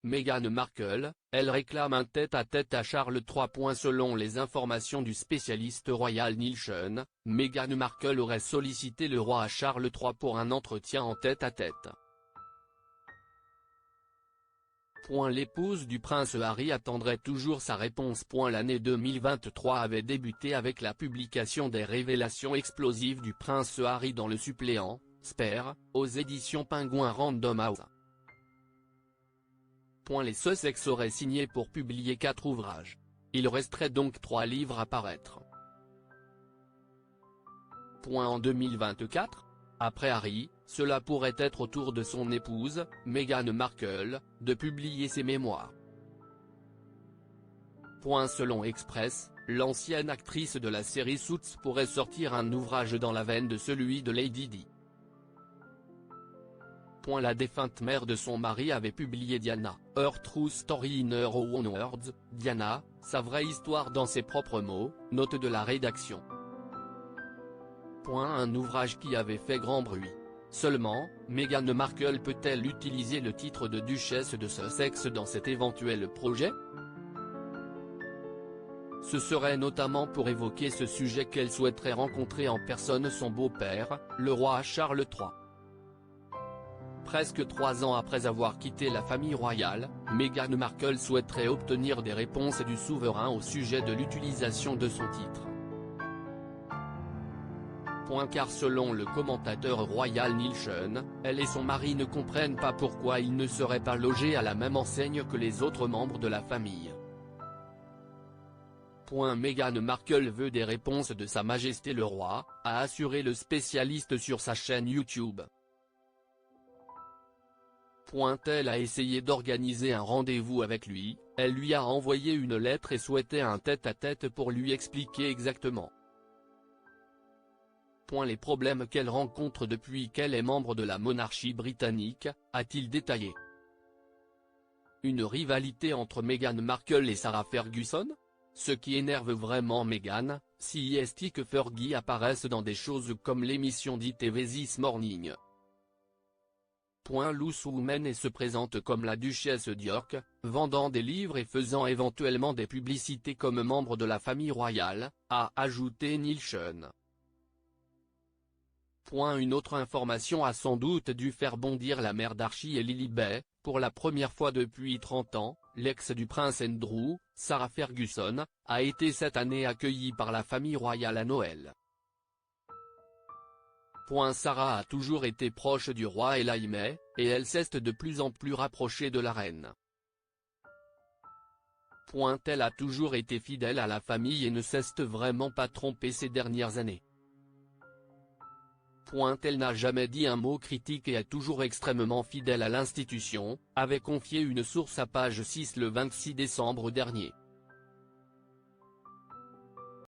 Meghan Markle, elle réclame un tête-à-tête à Charles III. Selon les informations du spécialiste royal Nielsen, Meghan Markle aurait sollicité le roi à Charles III pour un entretien en tête-à-tête. L'épouse du prince Harry attendrait toujours sa réponse. L'année 2023 avait débuté avec la publication des révélations explosives du prince Harry dans Le Suppléant, Spare, aux éditions Penguin Random House. Les Sussex auraient signé pour publier 4 ouvrages. Il resterait donc 3 livres à paraître. En 2024, après Harry, cela pourrait être au tour de son épouse, Meghan Markle, de publier ses mémoires. Selon Express, l'ancienne actrice de la série Suits pourrait sortir un ouvrage dans la veine de celui de Lady Di. La défunte mère de son mari avait publié Diana, Her True Story in Her Own Words, Diana, sa vraie histoire dans ses propres mots, note de la rédaction. Un ouvrage qui avait fait grand bruit. Seulement, Meghan Markle peut-elle utiliser le titre de duchesse de Sussex dans cet éventuel projet? Ce serait notamment pour évoquer ce sujet qu'elle souhaiterait rencontrer en personne son beau-père, le roi Charles III. Presque 3 ans après avoir quitté la famille royale, Meghan Markle souhaiterait obtenir des réponses du souverain au sujet de l'utilisation de son titre. Car selon le commentateur royal Nielsen, elle et son mari ne comprennent pas pourquoi ils ne seraient pas logés à la même enseigne que les autres membres de la famille. Meghan Markle veut des réponses de Sa Majesté le Roi, a assuré le spécialiste sur sa chaîne YouTube. Elle a essayé d'organiser un rendez-vous avec lui, elle lui a envoyé une lettre et souhaitait un tête-à-tête pour lui expliquer exactement les problèmes qu'elle rencontre depuis qu'elle est membre de la monarchie britannique, a-t-il détaillé. Une rivalité entre Meghan Markle et Sarah Ferguson? Ce qui énerve vraiment Meghan, si est que Fergie apparaisse dans des choses comme l'émission d'ITV This Morning. Loose Women et se présente comme la duchesse d'York, vendant des livres et faisant éventuellement des publicités comme membre de la famille royale, a ajouté Nielsen. Une autre information a sans doute dû faire bondir la mère d'Archie et Lilibet. Pour la première fois depuis 30 ans, l'ex du prince Andrew, Sarah Ferguson, a été cette année accueillie par la famille royale à Noël. Sarah a toujours été proche du roi et l'aimait, et elle s'est de plus en plus rapprochée de la reine. Elle a toujours été fidèle à la famille et ne s'est vraiment pas trompée ces dernières années. Elle n'a jamais dit un mot critique et est toujours extrêmement fidèle à l'institution, avait confié une source à Page 6 le 26 décembre dernier.